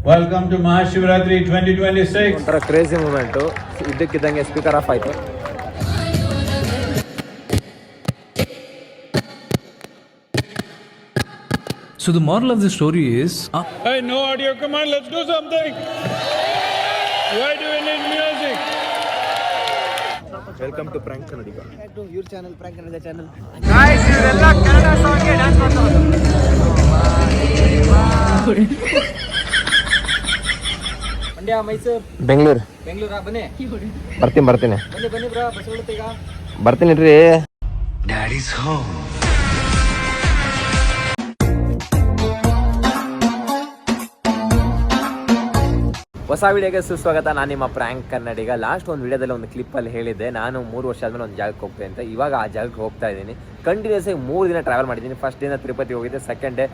Welcome to Mahashivratri 2026. ಒಂಥರ crazy moment. ಇದ್ದಕ್ಕಿದ್ದಂಗೆ speaker of ಆಯಿತು. So the moral of the story is Hey, no audio, come on, let's do something. Why do we need music? Welcome to prank Kannadiga. To your channel prank Kannada channel. Guys ಇವರೆಲ್ಲ Kannada ಸಾಂಗ್ಗೆ dance ಮಾಡ್ತಾರೆ. ಮಂಡ್ಯ, ಮೈಸೂರು, ಬೆಂಗಳೂರು ಬನ್ನಿ ಬರ್ತೀನಿ ಬನ್ನಿ bro, bus ಬಿಡುತ್ತೆ ಈಗ. ಬರ್ತೀನಿ ರೀ. ಹೊಸ ವಿಡಿಯೋಗೆ ಸುಸ್ವಾಗತ. ನಾನು ನಿಮ್ಮ ಪ್ರಾಂಕ್ ಕನ್ನಡಿಗ. ಲಾಸ್ಟ್ ಒಂದು ವಿಡಿಯೋದಲ್ಲಿ ಒಂದು ಕ್ಲಿಪ್ಪಲ್ಲಿ ಹೇಳಿದ್ದೆ ನಾನು 3 ವರ್ಷ ಆದಮೇಲೆ ಒಂದು ಜಾಗಕ್ಕೆ ಹೋಗ್ತೇನೆ ಅಂತ. ಇವಾಗ ಆ ಜಾಗಕ್ಕೆ ಹೋಗ್ತಾ ಇದ್ದೀನಿ. ಕಂಟಿನ್ಯೂಸ್ ಆಗಿ 3 ದಿನ ಟ್ರಾವೆಲ್ ಮಾಡಿದ್ದೀನಿ. ಫಸ್ಟ್ ದಿನ ತಿರುಪತಿ ಹೋಗಿದ್ದೆ, ಸೆಕೆಂಡ್ ಡೇ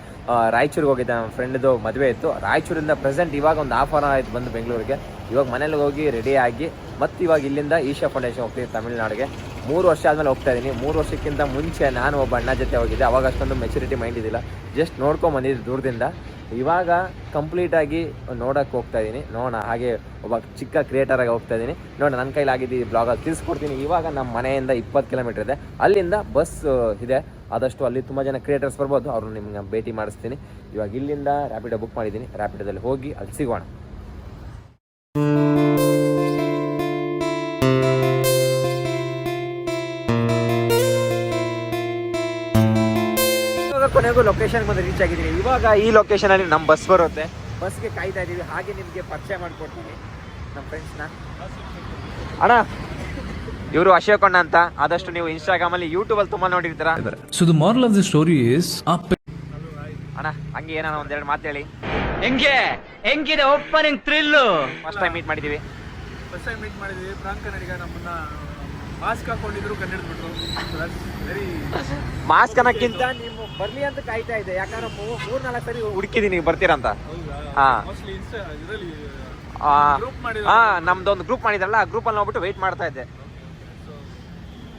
ರಾಯಚೂರಿಗೆ ಹೋಗಿದ್ದೆ. ನಮ್ಮ ಫ್ರೆಂಡ್ದು ಮದುವೆ ಇತ್ತು. ರಾಯಚೂರಿಂದ ಪ್ರೆಸೆಂಟ್ ಇವಾಗ ಒಂದು ಹಾಫ್ ಅವರ್ ಆಯ್ತು ಬಂದು ಬೆಂಗಳೂರಿಗೆ. ಇವಾಗ ಮನೇಲಿ ಹೋಗಿ ರೆಡಿ ಆಗಿ ಮತ್ತು ಇವಾಗ ಇಲ್ಲಿಂದ ಈಶಾ ಫೌಂಡೇಶನ್ ಹೋಗ್ತೀನಿ ತಮಿಳ್ನಾಡಿಗೆ. 3 ವರ್ಷ ಆದಮೇಲೆ ಹೋಗ್ತಾ ಇದ್ದೀನಿ. 3 ವರ್ಷಕ್ಕಿಂತ ಮುಂಚೆ ನಾನು ಒಬ್ಬ ಅಣ್ಣ ಜೊತೆ ಹೋಗಿದ್ದೆ. ಅವಾಗ ಅಷ್ಟೊಂದು ಮೆಚುರಿಟಿ ಮೈಂಡ್ ಇದ್ದಿಲ್ಲ, ಜಸ್ಟ್ ನೋಡ್ಕೊಂಬಂದಿದ್ದು ದೂರದಿಂದ. ಇವಾಗ ಕಂಪ್ಲೀಟಾಗಿ ನೋಡೋಕ್ಕೆ ಹೋಗ್ತಾ ಇದ್ದೀನಿ. ನೋಡೋಣ, ಹಾಗೆ ಒಬ್ಬ ಚಿಕ್ಕ ಕ್ರಿಯೇಟರಾಗಿ ಹೋಗ್ತಾ ಇದ್ದೀನಿ. ನೋಡೋಣ, ನನ್ನ ಕೈಲಾಗಿದ್ದು ಈ ಬ್ಲಾಗಲ್ಲಿ ತಿಳಿಸ್ಕೊಡ್ತೀನಿ. ಇವಾಗ ನಮ್ಮ ಮನೆಯಿಂದ 20 ಕಿಲೋಮೀಟರ್ ಇದೆ, ಅಲ್ಲಿಂದ ಬಸ್ ಇದೆ. ಆದಷ್ಟು ಅಲ್ಲಿ ತುಂಬ ಜನ ಕ್ರಿಯೇಟರ್ಸ್ ಬರ್ಬೋದು, ಅವ್ರನ್ನ ನಿಮ್ಗೆ ಭೇಟಿ ಮಾಡಿಸ್ತೀನಿ. ಇವಾಗ ಇಲ್ಲಿಂದ ರ್ಯಾಪಿಡೋ ಬುಕ್ ಮಾಡಿದ್ದೀನಿ. ರ್ಯಾಪಿಡೋದಲ್ಲಿ ಹೋಗಿ ಅಲ್ಲಿ ಸಿಗೋಣ. ಕೊನೆಗೂ ಲೊಕೇಶನ್ ಬಂದು ರೀಚ್ ಆಗಿದ್ದೀನಿ. ಇವಾಗ ಈ ಲೊಕೇಶನಲ್ಲಿ ನಮ್ಮ ಬಸ್ ಬರುತ್ತೆ. ಬಸ್ಗೆ ಕಾಯ್ತಾ ಇದ್ದೀವಿ. ಹಾಗೆ ನಿಮಗೆ ಪರಿಚಯ ಮಾಡಿಕೊಡ್ತೀನಿ ನಮ್ಮ ಫ್ರೆಂಡ್ಸ್ನ. ಅಣ್ಣ, ಇವರು ಅಶೋಕ್ ಅಣ್ಣ ಅಂತ. ಆದಷ್ಟು ನೀವು ಇನ್ಸ್ಟಾಗ್ರಾಮಲ್ಲಿ ಯೂಟ್ಯೂಬಲ್ಲಿ ತುಂಬ ನೋಡಿರ್ತೀರ. so the moral of the story is ಅಣ್ಣ, ಹಂಗೆ ಏನಾನ ಒಂದೆರಡು ಮಾತು ಹೇಳಿ. ಹೆಂಗಿದೆ opening thrill? First time meet ಮಾಡಿದ್ದೀವಿ. ಪ್ರಾಂಕ್ ಕನ್ನಡಿಗ ನಮ್ಮನ್ನ ಮಾಸ್ಕ್ ಹಾಕೊಂಡಿದ್ರು ಕಂಡಿಡ್ಬಿಟ್ರು. ಮಾಸ್ಕ್ ಅನ್ನೋಕ್ಕಿಂತ ನೀವು ಬರ್ಲಿ ಅಂತ ಕಾಯ್ತಾ ಇದೆ. ಯಾಕಂದ್ರೆ 3-4 ಸರಿ ಹುಡುಕಿದೀನಿ ಬರ್ತೀರಂತ. ನಮ್ದೊಂದು ಗ್ರೂಪ್ ಮಾಡಿದ್ರಲ್ಲ, ಆ ಗ್ರೂಪಲ್ಲಿ ನೋಡ್ಬಿಟ್ಟು ವೆಯ್ಟ್ ಮಾಡ್ತಾ ಇದ್ದೆ.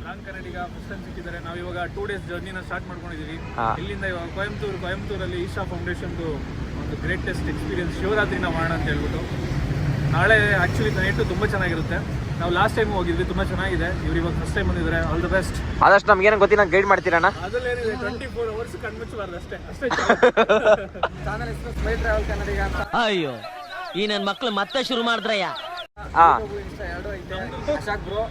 ಪ್ರಾಂಕ್ ಕನ್ನಡಿಗ ಫಸ್ಟ್ ಟೈಮ್ ಸಿಕ್ಕಿದ್ದಾರೆ. ನಾವು ಇವಾಗ 2 ಡೇಸ್ ಜರ್ನಿನ ಸ್ಟಾರ್ಟ್ ಮಾಡ್ಕೊಂಡಿದ್ದೀವಿ. ಇಲ್ಲಿಂದ ಇವಾಗ ಕೊಯಂಬತ್ತೂರಲ್ಲಿ ಈಶಾ ಫೌಂಡೇಶನ್ದು ಒಂದು ಗ್ರೇಟೆಸ್ಟ್ ಎಕ್ಸ್ಪೀರಿಯನ್ಸ್ ಶಿವರಾತ್ರಿನ ಮಾಡೋಣ ಅಂತ ಹೇಳ್ಬಿಟ್ಟು. ನಾಳೆ ಆ್ಯಕ್ಚುಲಿ ನೈಟು ತುಂಬ ಚೆನ್ನಾಗಿರುತ್ತೆ. ನಾವು ಲಾಸ್ಟ್ ಟೈಮ್ ಹೋಗಿದ್ವಿ, ತುಂಬ ಚೆನ್ನಾಗಿದೆ. ಇವ್ರು ಇವಾಗ ಫಸ್ಟ್ ಟೈಮ್ ಬಂದಿದ್ದಾರೆ. All the best. ಆದಷ್ಟು ನಮ್ಗೆ ಏನೋ ಗೊತ್ತಿಲ್ಲ, ಗೈಡ್ ಮಾಡ್ತೀರಣ್ಣ. ಅದರಲ್ಲೇನಿದೆ, 24 ಅವರ್ಸ್ ಕಣ್ಮುಚ್ಚಬಾರ್ದು ಅಷ್ಟೇ. ಚಾನಲ್ ಹೆಸರು ಸ್ಮೈಲ್ ಟ್ರಾವೆಲ್ ಕನ್ನಡಿಗ ಅಂತ. ಅಯ್ಯೋ, ಈ ನನ್ನ ಮಕ್ಳು ಮತ್ತೆ ಶುರು ಮಾಡಿದ್ರಯ್ಯ. ಇನ್ಸ್ಟಾ 2 ಐತೆ. ಅಶಾಕ್ ಬ್ರೋ,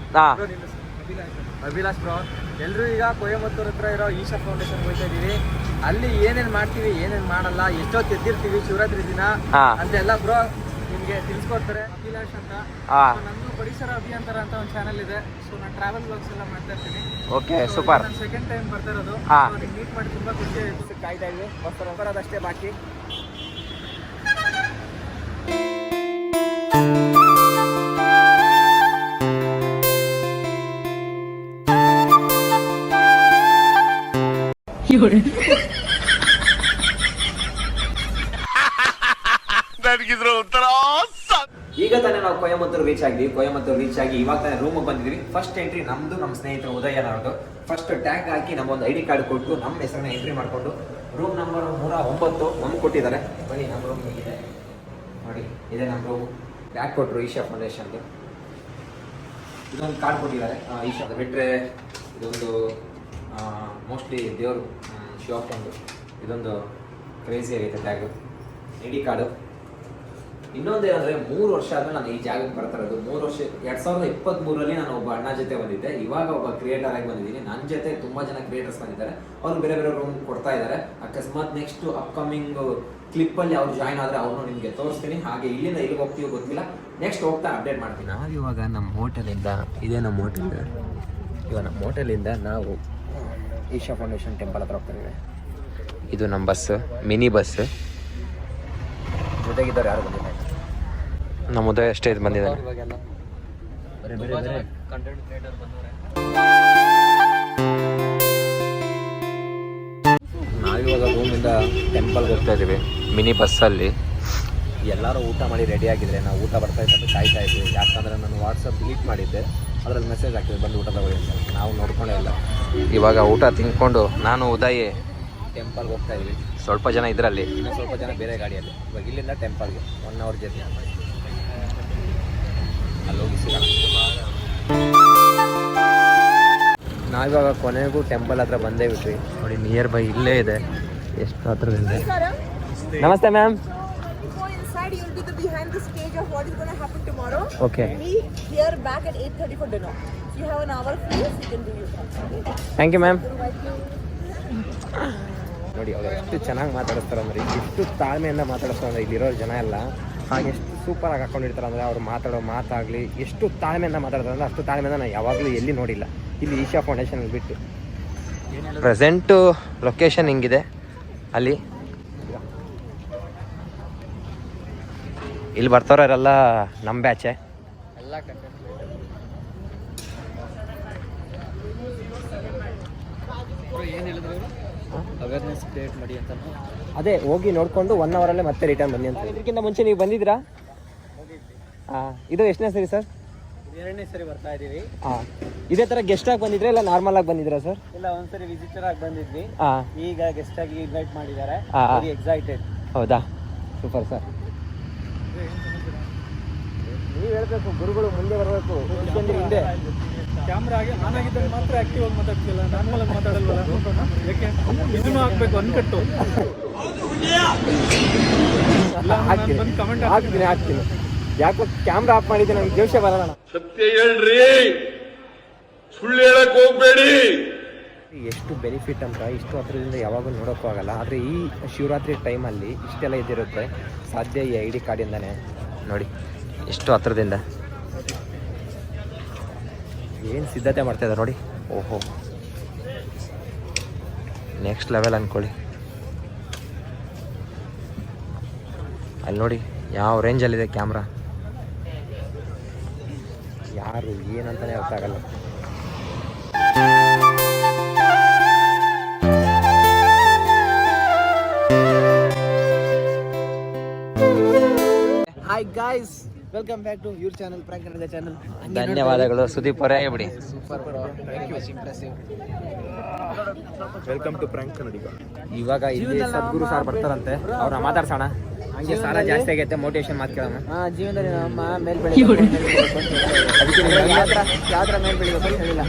ಅಭಿಲಾಷ್ ಬ್ರೋ, ಎಲ್ಲರೂ ಈಗ ಕೊಯಂಬತ್ತೂರ್ ಹತ್ರ ಇರೋ ಈಶಾ ಫೌಂಡೇಶನ್ ಹೋಗ್ತಾ ಇದೀವಿ. ಅಲ್ಲಿ ಏನೇನು ಮಾಡ್ತೀವಿ, ಏನೇನು ಮಾಡಲ್ಲ, ಎಷ್ಟೊತ್ತು ಎದ್ದಿರ್ತೀವಿ ಶಿವರಾತ್ರಿ ದಿನ ಅಂತೆಲ್ಲ ಬ್ರೋ ನಿಮಗೆ ತಿಳಿಸ್ಕೊಡ್ತಾರೆ. ಅಭಿಲಾಷ್ ಅಂತ. ನಂದು ಪರಿಸರ ಅಭಿಯಂತರ ಅಂತ ಒಂದು ಚಾನಲ್ ಇದೆ. ಸೊ ನಾನು ಟ್ರಾವೆಲ್ ಬ್ಲಾಗ್ಸ್ ಎಲ್ಲ ಮಾಡ್ತಾ ಇರ್ತೀನಿ. Okay, super. ನಾನು ಸೆಕೆಂಡ್ ಟೈಮ್ ಬರ್ತಾ ಇರೋದು. ಮೀಟ್ ಮಾಡಿ ತುಂಬ ಖುಷಿ ಆಯಿತು. ಕಾಯ್ತಾ ಇದ್ವಿ, ಬರೋದಷ್ಟೇ ಬಾಕಿ. ಈಗ ತಾನೇ ನಾವು ಕೊಯಂಬತ್ತೂರು ರೀಚ್ ಆಗಿ ಇವಾಗ ತಾನೇ ರೂಮಿಗೆ ಬಂದಿದ್ವಿ. ಫಸ್ಟ್ ಎಂಟ್ರಿ ನಮ್ದು, ನಮ್ಮ ಸ್ನೇಹಿತರು ಉದಯನವ್ರದ್ದು. ಫಸ್ಟ್ ಟ್ಯಾಗ್ ಹಾಕಿ ನಮ್ಮೊಂದು ID ಕಾರ್ಡ್ ಕೊಟ್ಟು ನಮ್ಮ ಹೆಸರನ್ನ ಎಂಟ್ರಿ ಮಾಡಿಕೊಂಡು ರೂಮ್ ನಂಬರ್ 109 ನಮ್ಗೆ ಕೊಟ್ಟಿದ್ದಾರೆ. ಬನ್ನಿ, ನಮ್ಮ ರೂಮ್ ಇದೆ ನೋಡಿ, ಇದೆ ನಮ್ಮ ರೂಮ್. ಬ್ಯಾಗ್ ಕೊಟ್ಟರು ಈಶಾ ಫೌಂಡೇಶನ್ದು. ಇದೊಂದು ಕಾರ್ಡ್ ಕೊಟ್ಟಿದ್ದಾರೆ ಈಶಾ ಬಿಟ್ಟರೆ. ಇದೊಂದು ಮೋಸ್ಟ್ಲಿ ದೇವರು ಶಿವಪ್ಪಂದು. ಇದೊಂದು ಕ್ರೇಜಿ ಆಗೈತೆ ಟ್ಯಾಗು, ID ಕಾರ್ಡು. ಇನ್ನೊಂದು ಏನಂದರೆ 3 ವರ್ಷ ಆದಮೇಲೆ ನಾನು ಈ ಜಾಗಕ್ಕೆ ಬರ್ತಾ ಇರೋದು. 3 ವರ್ಷ 2023ರಲ್ಲಿ ನಾನು ಒಬ್ಬ ಅಣ್ಣ ಜೊತೆ ಬಂದಿದ್ದೆ. ಇವಾಗ ಒಬ್ಬ ಕ್ರಿಯೇಟರ್ ಆಗಿ ಬಂದಿದ್ದೀನಿ. ನನ್ನ ಜೊತೆ ತುಂಬ ಜನ ಕ್ರಿಯೇಟರ್ಸ್ ಬಂದಿದ್ದಾರೆ. ಅವರು ಬೇರೆ ಬೇರೆ ರೂಮ್ ಕೊಡ್ತಾ ಇದ್ದಾರೆ. ಅಕಸ್ಮಾತ್ ನೆಕ್ಸ್ಟ್ ಅಪ್ಕಮಿಂಗ್ ಕ್ಲಿಪ್ಪಲ್ಲಿ ಅವ್ರು ಜಾಯ್ನ್ ಆದರೆ ಅವ್ರನ್ನೂ ನಿಮಗೆ ತೋರಿಸ್ತೀನಿ. ಹಾಗೆ ಇಲ್ಲಿಂದ ಎಲ್ಲಿಗೆ ಹೋಗ್ತೀವೋ ಗೊತ್ತಿಲ್ಲ, ನೆಕ್ಸ್ಟ್ ಹೋಗ್ತಾ ಅಪ್ಡೇಟ್ ಮಾಡ್ತೀನಿ. ನಾವಿವಾಗ ನಮ್ಮ ಹೋಟೆಲಿಂದ, ಇದೇ ನಮ್ಮ ಹೋಟೆಲ್. ಇವಾಗ ನಮ್ಮ ಹೋಟೆಲಿಂದ ನಾವು ಈಶಾ ಫೌಂಡೇಶನ್ ಟೆಂಪಲ್ ಹತ್ರ ಹೋಗ್ತಾ ಇದ್ದೀವಿ. ಇದು ನಮ್ಮ ಬಸ್, ಮಿನಿ ಬಸ್. ಜೊತೆಗಿದ್ದವ್ರು ಯಾರು ಬಂದಿಲ್ಲ. ನಮ್ಮ ಉದಯ ಅಷ್ಟೇ ಇದು ಬಂದಿದ್ದಾರೆ. ನಾವಿವಾಗ ರೂಮಿಂದ ಟೆಂಪಲ್ಗೆ ಹೋಗ್ತಾ ಇದ್ದೀವಿ ಮಿನಿ ಬಸ್ಸಲ್ಲಿ. ಎಲ್ಲರೂ ಊಟ ಮಾಡಿ ರೆಡಿ ಆಗಿದ್ರೆ ನಾವು ಊಟ ಬರ್ತಾ ಇದ್ದಂತ ಕಾಯ್ತಾ ಇದ್ವಿ. ಯಾಕಂದರೆ ನಾನು ವಾಟ್ಸಪ್ ಡಿಲೀಟ್ ಮಾಡಿದ್ದೆ, ಅದರಲ್ಲಿ ಮೆಸೇಜ್ ಹಾಕಿದೆ ಬಂದು ಊಟ ತಗೊಳ್ಳಿ ಅಂತ. ನಾವು ನೋಡ್ಕೊಂಡೇ ಇಲ್ಲ. ಇವಾಗ ಊಟ ತಿನ್ಕೊಂಡು ನಾನು ಉದಯ್ ಟೆಂಪಲ್ಗೆ ಹೋಗ್ತಾ ಇದ್ವಿ. ಸ್ವಲ್ಪ ಜನ ಇದರಲ್ಲಿ, ಇನ್ನು ಸ್ವಲ್ಪ ಜನ ಬೇರೆ ಗಾಡಿಯಲ್ಲಿ. ಇವಾಗ ಇಲ್ಲಿಂದ ಟೆಂಪಲ್ಗೆ 1 hour ಜರ್ನಿ. ಅಲ್ಲಿ ಹೋಗಿ ಸಿಗೋಣ. ನಾವಿವಾಗ ಕೊನೆಗೂ ಟೆಂಪಲ್ ಹತ್ರ ಬಂದೇ ಬಿಟ್ವಿ ನೋಡಿ. ನಿಯರ್ ಬೈ ಇಲ್ಲೇ ಇದೆ, ಎಷ್ಟು ಹತ್ರದಿಂದ. ನಮಸ್ತೆ ma'am. Inside you'll be behind the stage of what is going to happen tomorrow. Okay. Meet here back at 8:30 for dinner. If you have an hour free, you can do your thing. Thank you ma'am. ನೋಡಿ ಅವ್ರು ಎಷ್ಟು ಚೆನ್ನಾಗಿ ಮಾತಾಡಿಸ್ತಾರೆ ಅಂದರೆ, ಎಷ್ಟು ತಾಳ್ಮೆಯಿಂದ ಮಾತಾಡಿಸ್ತಾರೆ ಅಂದರೆ ಇಲ್ಲಿರೋ ಜನ ಎಲ್ಲ ಹಾಗೆ ಎಷ್ಟು ಸೂಪರಾಗಿ ಹಾಕೊಂಡಿರ್ತಾರೆ ಅಂದರೆ, ಅವ್ರು ಮಾತಾಡೋ ಮಾತಾಗಲಿ ಎಷ್ಟು ತಾಳ್ಮೆಯಿಂದ ಮಾತಾಡ್ತಾರೆ ಅಂದರೆ ಅಷ್ಟು ತಾಳ್ಮೆಯಿಂದ ನಾನು ಯಾವಾಗಲೂ ಎಲ್ಲಿ ನೋಡಿಲ್ಲ ಇಲ್ಲಿ ಈಶಾ ಫೌಂಡೇಶನ್ ಬಿಟ್ಟು. ಪ್ರೆಸೆಂಟು ಲೊಕೇಶನ್ ಹಿಂಗಿದೆ. ಅಲ್ಲಿ ಇಲ್ಲಿ ಬರ್ತಾರೋರೆಲ್ಲ ನಮ್ಮ ಬ್ಯಾಚೆ. ಎಲ್ಲ ಏನು ಹೇಳಿದ್ರು ಅವೇರ್ನೆಸ್ ಕ್ರಿಯೇಟ್ ಮಾಡಿ ಅಂತ. ಅದೇ ಹೋಗಿ ನೋಡಿಕೊಂಡು 1 ಅವರಲ್ಲೇ ಮತ್ತೆ ರಿಟರ್ನ್ ಬನ್ನಿ ಅಂತ. ಇದಕ್ಕಿಂತ ಮುಂಚೆ ನೀವು ಬಂದಿದ್ರಾ? ಹಾಂ. ಇದು ಎಷ್ಟನೇ ಸರಿ ಸರ್? 2ನೇ ಸರಿ ಬರ್ತಾ ಇದ್ದೀವಿ. ಹಾಂ. ಇದೇ ಥರ ಗೆಸ್ಟ್ ಆಗಿ ಬಂದಿದ್ರೆ ಇಲ್ಲ ನಾರ್ಮಲ್ ಆಗಿ ಬಂದಿದ್ರಾ ಸರ್? ಇಲ್ಲ, ಒಂದ್ಸರಿ ವಿಸಿಟರ್ ಆಗಿ ಬಂದಿದ್ವಿ. ಹಾಂ. ಈಗ ಗೆಸ್ಟ್ ಆಗಿ ಇನ್ವೈಟ್ ಮಾಡಿದ್ದಾರೆ. ಹಾಂ. ಎಕ್ಸೈಟೆಡ್. ಹೌದಾ, ಸೂಪರ್ ಸರ್. ನೀವು ಹೇಳ್ಬೇಕು, ಗುರುಗಳು ಮುಂದೆ ಬರಬೇಕು, ಹಿಂದೆ. ಕ್ಯಾಮ್ರಾ ಆಗಿ ಆನ್ ಆಗಿದ್ದಾಗ ಮಾತ್ರ ಆಕ್ಟಿವ್ ಆಗಿ ಮಾತಾಡ್ತಿಲ್ಲ, ನಾರ್ಮಲ್ ಆಗಿ ಮಾತಾಡಲ್ವಲ್ಲ. ಯಾಕೆ ಇದನ್ನು ಹಾಕ್ಬೇಕು ಅನ್ಕಟ್ಟು. ಹಾಕ್ತೀನಿ. ಯಾಕೋ ಕ್ಯಾಮ್ರಾ ಆಫ್ ಮಾಡಿದ್ದೆ, ನಮ್ಗೆ ಜೋಶ ಬರೋಣ. ಸತ್ಯ ಹೇಳ್ರಿ, ಸುಳ್ಳು ಹೇಳಕ್ ಹೋಗ್ಬೇಡಿ. ಎಷ್ಟು ಬೆನಿಫಿಟ್ ಅಂತ ಇಷ್ಟು ಹತ್ರದಿಂದ ಯಾವಾಗೂ ನೋಡೋಕ್ಕೂ ಆಗಲ್ಲ. ಆದರೆ ಈ ಶಿವರಾತ್ರಿ ಟೈಮಲ್ಲಿ ಇಷ್ಟೆಲ್ಲ ಇದ್ದಿರುತ್ತೆ ಸಾಧ್ಯ ಈ ID ಕಾರ್ಡಿಂದನೇ. ನೋಡಿ ಎಷ್ಟು ಹತ್ರದಿಂದ ಏನು ಸಿದ್ಧತೆ ಮಾಡ್ತಾಯಿದ್ದಾರೆ ನೋಡಿ. ಓಹೋ, ನೆಕ್ಸ್ಟ್ ಲೆವೆಲ್ ಅಂದ್ಕೊಳ್ಳಿ. ಅಲ್ಲಿ ನೋಡಿ ಯಾವ ರೇಂಜಲ್ಲಿದೆ ಕ್ಯಾಮ್ರಾ, ಯಾರು ಏನಂತಲೇ ಅರ್ಥ ಆಗಲ್ಲ. Hi guys, welcome back to your channel, prank Kannada channel. ಧನ್ಯವಾದಗಳು ಸುದೀಪ್ ಅವರೇ. ಬಿಡಿ. Super bro, thank you, impressive. Welcome to prank Kannadiga. ಇವಾಗ ಇಲ್ಲಿ ಸದ್ಗುರು ಸಾರ್ ಬರ್ತಾರಂತೆ, ಅವ್ರನ್ನ ಮಾತಾಡ್ಸೋಣ. ಹಂಗೆ ಸಾಲ ಜಾಸ್ತಿ ಆಗೈತೆ, ಮೋಟಿವೇಶನ್ ಮಾತು ಕೇಳೋಣ. ಜೀವನದಲ್ಲಿ ನಮ್ಮ ಮೇಲ್ ಬೆಳಿಬೇಕು, ಅದಕ್ಕೆ ಯಾವ ಥರ ಮೇಲ್ ಬೆಳಿಬೇಕು ಅಂತ ಹೇಳಿಲ್ಲ.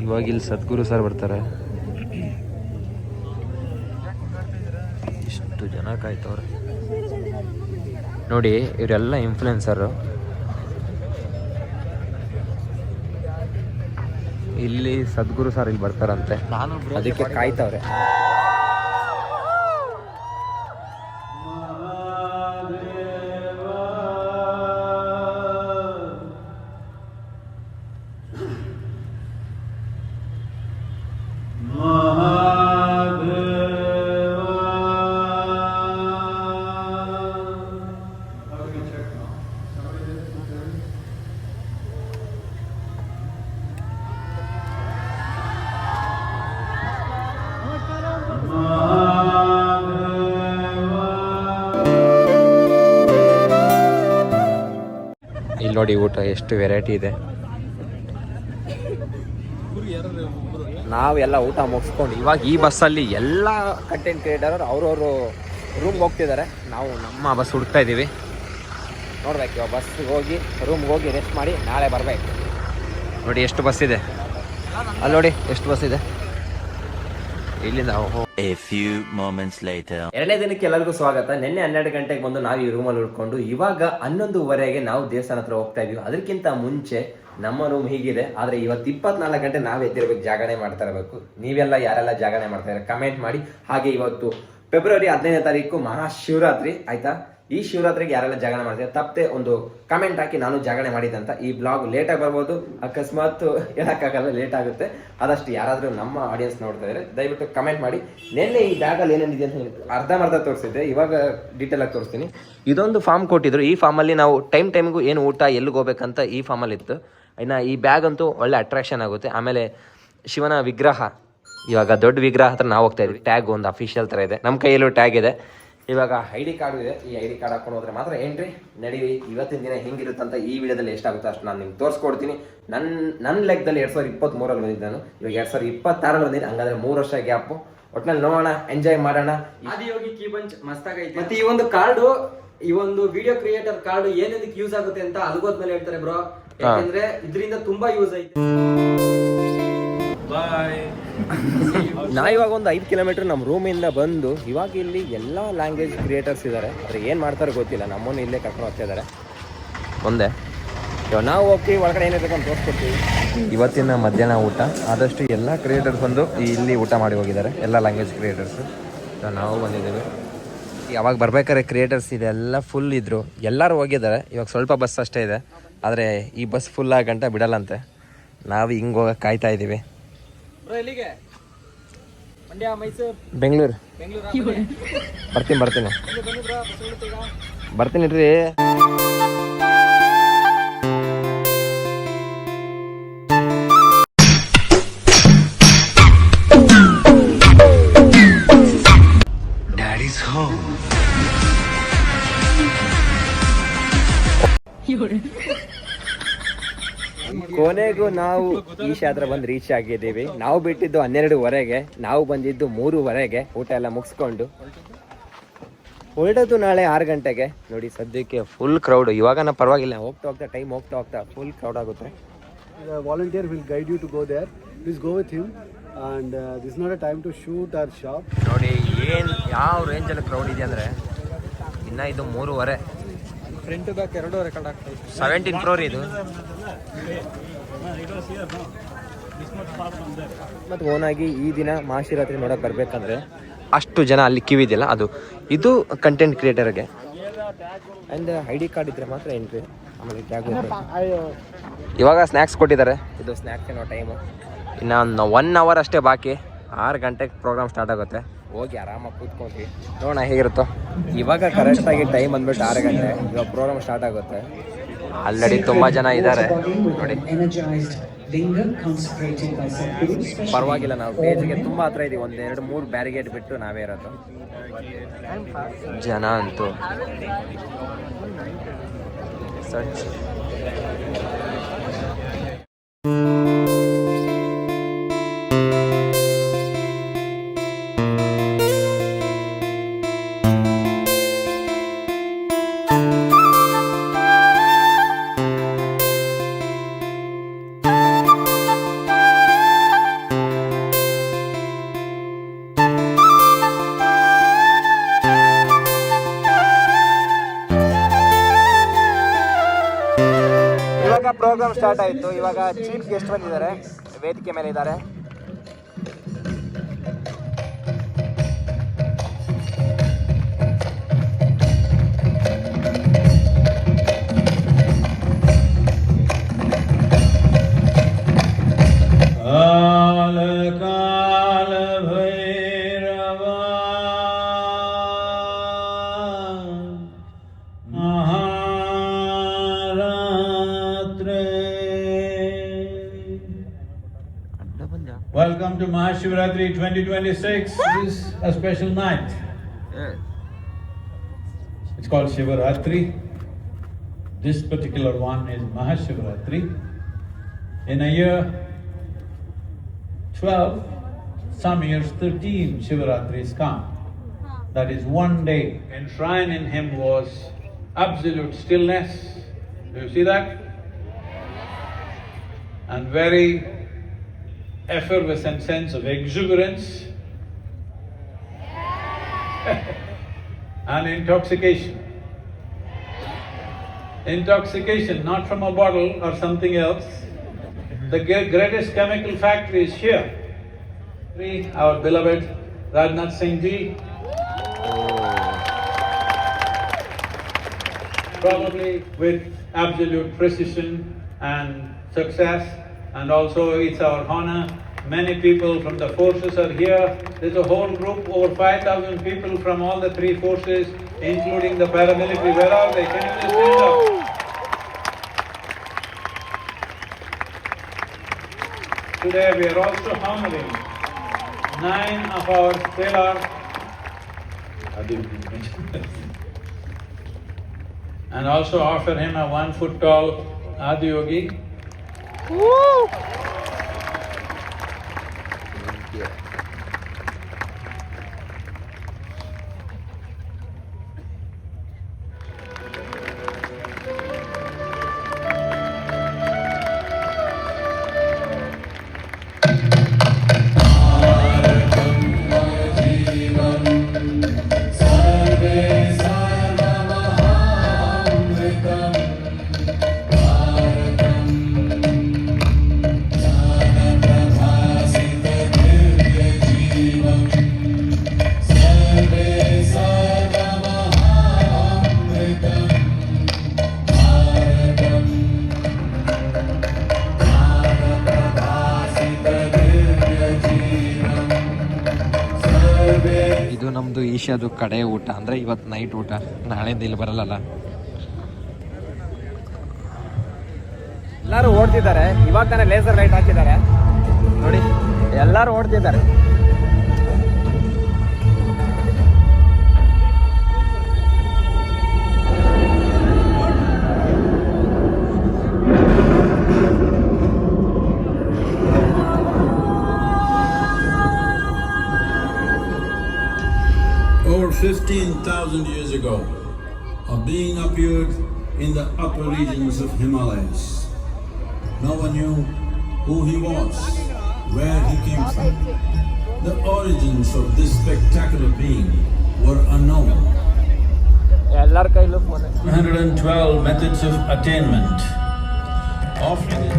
ಇವಾಗ ಇಲ್ಲಿ ಸದ್ಗುರು ಸರ್ ಬರ್ತಾರೆ. ಇಷ್ಟು ಜನ ಕಾಯ್ತವ್ರೆ ನೋಡಿ. ಇವರೆಲ್ಲ ಇನ್ಫ್ಲುಯೆನ್ಸರು. ಇಲ್ಲಿ ಸದ್ಗುರು ಸರ್ ಇಲ್ಲಿ ಬರ್ತಾರಂತೆ, ಅದಕ್ಕೆ ಕಾಯ್ತವ್ರೆ. ಇಲ್ಲಿ ನೋಡಿ ಊಟ ಎಷ್ಟು ವೆರೈಟಿ ಇದೆ. ನಾವೆಲ್ಲ ಊಟ ಮುಗಿಸ್ಕೊಂಡು ಇವಾಗ ಈ ಬಸ್ಸಲ್ಲಿ ಎಲ್ಲ ಕಂಟೆಂಟ್ ಕ್ರಿಯೇಟರ್ ಅವ್ರವರು ರೂಮ್ಗೆ ಹೋಗ್ತಿದ್ದಾರೆ. ನಾವು ನಮ್ಮ ಬಸ್ ಹುಡುಕ್ತಾ ಇದ್ದೀವಿ. ನೋಡ್ಬೇಕು, ಇವಾಗ ಬಸ್ಗೆ ಹೋಗಿ ರೂಮ್ಗೆ ಹೋಗಿ ರೆಸ್ಟ್ ಮಾಡಿ ನಾಳೆ ಬರಬೇಕು. ನೋಡಿ ಎಷ್ಟು ಬಸ್ ಇದೆ, ಅಲ್ಲಿ ನೋಡಿ ಎಷ್ಟು ಬಸ್ ಇದೆ ಇಲ್ಲಿಂದ. A few moments later. 2ನೇ ದಿನಕ್ಕೆ ಎಲ್ಲರಿಗೂ ಸ್ವಾಗತ. ನಿನ್ನೆ 12 ಗಂಟೆಗೆ ಬಂದು ನಾವು ಈ ರೂಮಲ್ಲಿ ಉಳ್ಕೊಂಡು ಇವಾಗ 11:15ಗೆ ನಾವು ದೇವಸ್ಥಾನ ಹತ್ರ ಹೋಗ್ತಾ ಇದೀವಿ. ಅದಕ್ಕಿಂತ ಮುಂಚೆ ನಮ್ಮ ರೂಮ್ ಹೀಗಿದೆ, ಆದರೆ ಇವತ್ತು 24 ಗಂಟೆ ನಾವು ಎದ್ದಿರ್ಬೇಕು, ಜಾಗರಣೆ ಮಾಡ್ತಾ ಇರಬೇಕು. ನೀವೆಲ್ಲ ಯಾರೆಲ್ಲ ಜಾಗರಣೆ ಮಾಡ್ತಾ ಇದ್ದಾರೆ ಕಮೆಂಟ್ ಮಾಡಿ. ಹಾಗೆ ಇವತ್ತು ಫೆಬ್ರವರಿ 15ನೇ ತಾರೀಕು ಮಹಾಶಿವರಾತ್ರಿ ಆಯ್ತಾ. ಈ ಶಿವರಾತ್ರಿಗೆ ಯಾರೆಲ್ಲ ಜಾಗರಣೆ ಮಾಡ್ತಾರೆ ತಪ್ಪದೆ ಒಂದು ಕಮೆಂಟ್ ಹಾಕಿ, ನಾನು ಜಾಗರಣೆ ಮಾಡಿದಂತ. ಈ ಬ್ಲಾಗ್ ಲೇಟಾಗಿ ಬರ್ಬೋದು, ಅಕಸ್ಮಾತ್ ಹೇಳಕ್ಕಾಗಲ್ಲ, ಲೇಟ್ ಆಗುತ್ತೆ. ಆದಷ್ಟು ಯಾರಾದರೂ ನಮ್ಮ ಆಡಿಯನ್ಸ್ ನೋಡ್ತಾ ಇದ್ದಾರೆ ದಯವಿಟ್ಟು ಕಮೆಂಟ್ ಮಾಡಿ. ನಿನ್ನೆ ಈ ಬ್ಯಾಗಲ್ಲಿ ಏನೇನಿದೆ ಅಂತ ಹೇಳಿ ಅರ್ಧಂಬರ್ಧ ತೋರಿಸಿದ್ದೆ, ಇವಾಗ ಡೀಟೇಲ್ ಆಗಿ ತೋರಿಸ್ತೀನಿ. ಇದೊಂದು ಫಾರ್ಮ್ ಕೊಟ್ಟಿದ್ರು. ಈ ಫಾರ್ಮಲ್ಲಿ ನಾವು ಟೈಮಿಗೂ ಏನು ಊಟ ಎಲ್ಲಿಗೆ ಹೋಗ್ಬೇಕಂತ ಈ ಫಾರ್ಮಲ್ಲಿ ಇತ್ತು. ಇನ್ನು ಈ ಬ್ಯಾಗ್ ಅಂತೂ ಒಳ್ಳೆ ಅಟ್ರಾಕ್ಷನ್ ಆಗುತ್ತೆ. ಆಮೇಲೆ ಶಿವನ ವಿಗ್ರಹ, ಇವಾಗ ದೊಡ್ಡ ವಿಗ್ರಹ ಹತ್ರ ನಾವು ಹೋಗ್ತಾ ಇದ್ವಿ. ಟ್ಯಾಗ್ ಒಂದು ಅಫಿಷಿಯಲ್ ಥರ ಇದೆ, ನಮ್ಮ ಕೈಯಲ್ಲೂ ಟ್ಯಾಗ್ ಇದೆ. ಇವಾಗ ಐ ಡಿ ಕಾರ್ಡು ಇದೆ. ಈ ಐ ಡಿ ಕಾರ್ಡ್ ಹಾಕೊಂಡು ಹೋದ್ರೆ ಮಾತ್ರ ಎಂಟ್ರಿ. ನಡೀರಿ, ಇವತ್ತಿನ ದಿನ ಹೆಂಗಿರುತ್ತಂತ ಈ ವಿಡಿಯೋದಲ್ಲಿ ಎಷ್ಟಾಗುತ್ತೋ ಅಷ್ಟು ನಾನು ನಿಮ್ಗೆ ತೋರಿಸ್ಕೊಡ್ತೀನಿ. ನನ್ನ ಲೆಕ್ಕದಲ್ಲಿ 2023 ಬಂದಿದ್ದೆ ನಾನು, ಇವಾಗ 2026 ಬಂದಿದ್ದೆ. ಹಂಗಾದ್ರೆ 3 ವರ್ಷ ಗ್ಯಾಪು. ಒಟ್ನಲ್ಲಿ ನೋಡೋಣ, ಎಂಜಾಯ್ ಮಾಡೋಣ. ಆದಿಯೋಗಿ ಕೀ ಬಂಚ್ ಮಸ್ತಾಗೈತೆ. ಮತ್ತೆ ಈ ಒಂದು ಕಾರ್ಡು, ಈ ಒಂದು ವಿಡಿಯೋ ಕ್ರಿಯೇಟರ್ ಕಾರ್ಡು ಏನೇದಕ್ಕೆ ಯೂಸ್ ಆಗುತ್ತೆ ಅಂತ ಅಲ್ಗೋದ್ಮೇಲೆ ಹೇಳ್ತಾರೆ ಬ್ರೋ. ಯಾಕಂದ್ರೆ ಇದರಿಂದ ತುಂಬಾ ಯೂಸ್ ಐತೆ. ನಾ ಇವಾಗ ಒಂದು 5 ಕಿಲೋಮೀಟರ್ ನಮ್ಮ ರೂಮಿಂದ ಬಂದು ಇವಾಗ ಇಲ್ಲಿ ಎಲ್ಲ ಲ್ಯಾಂಗ್ವೇಜ್ ಕ್ರಿಯೇಟರ್ಸ್ ಇದ್ದಾರೆ. ಆದರೆ ಏನು ಮಾಡ್ತಾರೋ ಗೊತ್ತಿಲ್ಲ, ನಮ್ಮನ್ನು ಇಲ್ಲೇ ಕರ್ಕೊಂಡು ಹೋಗ್ತಾ ಇದ್ದಾರೆ ಮುಂದೆ. ಇವಾಗ ನಾವು ಹೋಗ್ತೀವಿ, ಒಳಗಡೆ ಏನಿರಬೇಕು ಅಂತ ತೋರಿಸ್ಕೊಡ್ತೀವಿ. ಇವತ್ತಿನ ಮಧ್ಯಾಹ್ನ ಊಟ ಆದಷ್ಟು ಎಲ್ಲ ಕ್ರಿಯೇಟರ್ಸ್ ಬಂದು ಇಲ್ಲಿ ಊಟ ಮಾಡಿ ಹೋಗಿದ್ದಾರೆ, ಎಲ್ಲ ಲ್ಯಾಂಗ್ವೇಜ್ ಕ್ರಿಯೇಟರ್ಸು. ನಾವು ಬಂದಿದ್ದೇವೆ. ಯಾವಾಗ ಬರ್ಬೇಕಾದ್ರೆ ಕ್ರಿಯೇಟರ್ಸ್ ಇದೆಲ್ಲ ಫುಲ್ ಇದ್ದರು, ಎಲ್ಲರೂ ಹೋಗಿದ್ದಾರೆ. ಇವಾಗ ಸ್ವಲ್ಪ ಬಸ್ ಅಷ್ಟೇ ಇದೆ, ಆದರೆ ಈ ಬಸ್ ಫುಲ್ ಆಗಂಟ ಬಿಡಲ್ಲಂತೆ. ನಾವು ಹಿಂಗೆ ಹೋಗಕ್ಕೆ ಕಾಯ್ತಾ ಇದ್ದೀವಿ. ಎಲ್ಲಿಗೆ? ಮಂಡ್ಯ, ಮೈಸೂರು, ಬೆಂಗಳೂರು ಬರ್ತೀನಿ ರೀ. ಕೊನೆಗೂ ನಾವು ಈಶಾ ಹತ್ರ ಬಂದು ರೀಚ್ ಆಗಿದ್ದೀವಿ. ನಾವು ಬಿಟ್ಟಿದ್ದು 12:15, ನಾವು ಬಂದಿದ್ದು 3:15. ಊಟ ಎಲ್ಲ ಮುಗಿಸ್ಕೊಂಡು ಹೊರಡೋದು ನಾಳೆ 6 ಗಂಟೆಗೆ. ನೋಡಿ ಸದ್ಯಕ್ಕೆ ಫುಲ್ ಕ್ರೌಡ್. ಇವಾಗ ಪರವಾಗಿಲ್ಲ, ಹೋಗ್ತಾ ಟೈಮ್ ಹೋಗ್ತಾ ಫುಲ್ ಕ್ರೌಡ್ ಆಗುತ್ತೆ. Volunteer will guide you to go there. Please go with him. And this is not a time to shoot or shop. ನೋಡಿ ಏನು ಯಾವ ರೇಂಜಲ್ಲಿ ಕ್ರೌಡ್ ಇದೆ ಅಂದರೆ, ಇನ್ನು ಇದು 3:15. ಫ್ರಂಟ್ ಬ್ಯಾಕ್ 2 ರೆಕಾರ್ಡ್ ಆಗ್ತದೆ. 17 crore ಇದು. ಮತ್ತು ಓನಾಗಿ ಈ ದಿನ ಮಹಾಶಿವರಾತ್ರಿ ನೋಡೋಕೆ ಬರಬೇಕಂದ್ರೆ ಅಷ್ಟು ಜನ ಅಲ್ಲಿ ಕ್ಯೂ ಇದೆಯಲ್ಲ, ಇದು ಕಂಟೆಂಟ್ ಕ್ರಿಯೇಟರ್ಗೆ. ಆ್ಯಂಡ್ ಐ ಡಿ ಕಾರ್ಡ್ ಇದ್ದರೆ ಮಾತ್ರ ಎಂಟ್ರಿ. ಆಮೇಲೆ ಟ್ಯಾಗ್. ಇವಾಗ ಸ್ನ್ಯಾಕ್ಸ್ ಕೊಟ್ಟಿದ್ದಾರೆ, ಇದು ಸ್ನ್ಯಾಕ್ಸ್ ಏನೋ ಟೈಮು. ಇನ್ನು 1 hour ಅಷ್ಟೇ ಬಾಕಿ. 6 ಗಂಟೆಗೆ ಪ್ರೋಗ್ರಾಮ್ ಸ್ಟಾರ್ಟ್ ಆಗುತ್ತೆ. ಹೋಗಿ ಆರಾಮಾಗಿ ಕೂತ್ಕೊಂಡ್ವಿ, ನೋಡೋಣ ಹೇಗಿರುತ್ತೋ. ಇವಾಗ ಕರೆಕ್ಟಾಗಿ ಟೈಮ್ ಬಂದ್ಬಿಟ್ಟು 6 ಗಂಟೆ. ಇವಾಗ ಪ್ರೋಗ್ರಾಮ್ ಸ್ಟಾರ್ಟ್ ಆಗುತ್ತೆ. ಆಲ್ರೆಡಿ ತುಂಬ ಜನ ಇದ್ದಾರೆ ನೋಡಿ. ಪರವಾಗಿಲ್ಲ, ನಾವು ಸ್ಟೇಜ್ಗೆ ತುಂಬ ಹತ್ರ ಇದ್ದೀವಿ. 1-2-3 ಬ್ಯಾರಿಗೇಡ್ ಬಿಟ್ಟು ನಾವೇ ಇರೋದು. ಜನ ಅಂತೂ ಪ್ರೋಗ್ರಾಮ್ ಸ್ಟಾರ್ಟ್ ಆಯಿತು. ಇವಾಗ ಚೀಫ್ ಗೆಸ್ಟ್ ಬಂದಿದ್ದಾರೆ, ವೇದಿಕೆ ಮೇಲೆ ಇದ್ದಾರೆ. Welcome to Mahashivratri 2026. This is a special night. It's called Shivaratri. This particular one is Mahashivratri. In a year 12, some years 13 Shivaratris come. That is one day. Enshrined in him was absolute stillness. Do you see that? And very effervescent sense of exuberance and intoxication. Intoxication not from a bottle or something else. The greatest chemical factory is here. Our beloved Rajnath Singh Ji, probably with absolute precision and success. And also it's our honor, many people from the forces are here. There's a whole group, over 5,000 people from all the 3 forces, including the paramilitary. Where are they? Can you just stand up? Today we are also honoring 9 of our stellar Adiyogi. And also offer him a 1 foot tall Adiyogi. ಇದು ನಮ್ಮದು ಈಶಾದು ಕಡೆ ಊಟ ಅಂದರೆ ಇವತ್ತು night ಊಟ, ನಾಳೆಯಿಂದ ಇಲ್ಲಿ ಬರಲ್ಲಲ್ಲ. ಎಲ್ಲರೂ ಓಡ್ತಿದ್ದಾರೆ, ಇವಾಗ ತಾನೇ ಲೇಸರ್ ಲೈಟ್ ಹಾಕಿದ್ದಾರೆ ನೋಡಿ, ಎಲ್ಲರೂ ಓಡ್ತಿದ್ದಾರೆ. Over 15,000 years ago, a being appeared in the upper regions of Himalayas. No one knew who he was, where he came from. The origins of this spectacular being were unknown. 112 methods of attainment. Offering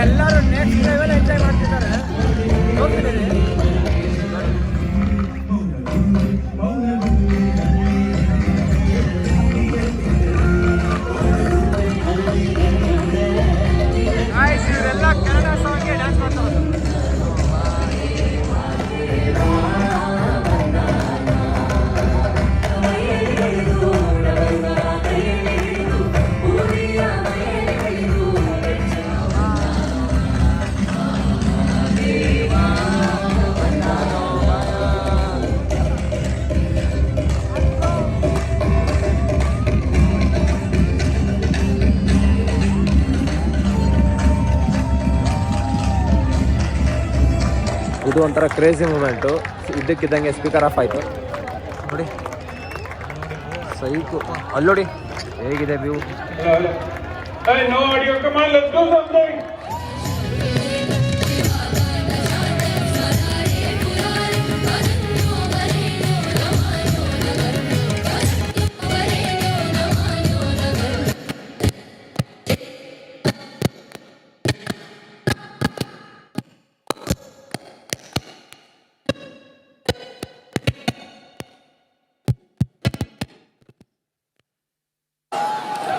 ಎಲ್ಲರೂ next level enjoy ಮಾಡ್ತಿದ್ದಾರೆ. ಇವರೆಲ್ಲ Kannada ಸಾಂಗ್ಗೆ dance ಮಾಡ್ತಾರೆ. ಇದು ಒಂಥರ crazy moment. ಇದ್ದಕ್ಕಿದ್ದಂಗೆ speaker of ಆಯಿತು ನೋಡಿ, psycho ಅಲ್ಲೋಡಿ ಹೇಗಿದೆ view.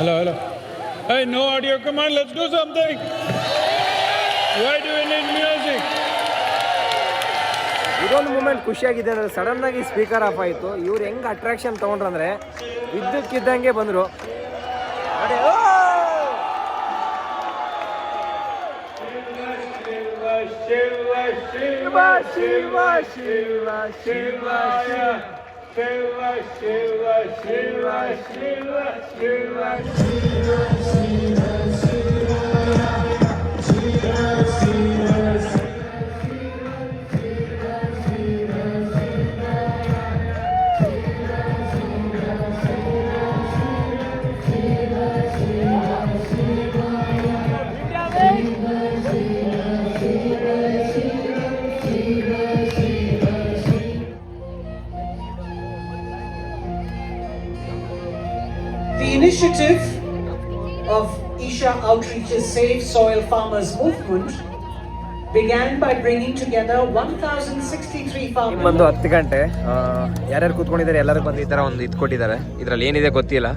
Hello, hello. Hey, no audio, come on, let's do something. Why do we need music? ಇದೊಂದು ಮೂಮೆಂಟ್ ಖುಷಿಯಾಗಿದೆ ಅಂದರೆ ಸಡನ್ ಆಗಿ ಸ್ಪೀಕರ್ ಆಫ್ ಆಯಿತು. ಇವ್ರು ಹೆಂಗೆ ಅಟ್ರಾಕ್ಷನ್ ತೊಗೊಂಡ್ರಂದ್ರೆ ಇದ್ದಕ್ಕಿದ್ದಂಗೆ ಬಂದರು. Shiva, Shiva, Shiva, Shiva, Shiva, Shiva, Shiva, Shiva, Shiva, Shiva. The initiative of Isha Outreach's Save Soil Farmers movement began by bringing together 1,063 farmers. ಒಂದು 10 ಗಂಟೆ ಯಾರ್ಯಾರು ಕೂತ್ಕೊಂಡಿದ್ದಾರೆ ಎಲ್ಲರೂ ಬಂದು ಈ ಥರ ಒಂದು ಇದು ಕೊಟ್ಟಿದ್ದಾರೆ. ಇದರಲ್ಲಿ ಏನಿದೆ ಗೊತ್ತಿಲ್ಲ.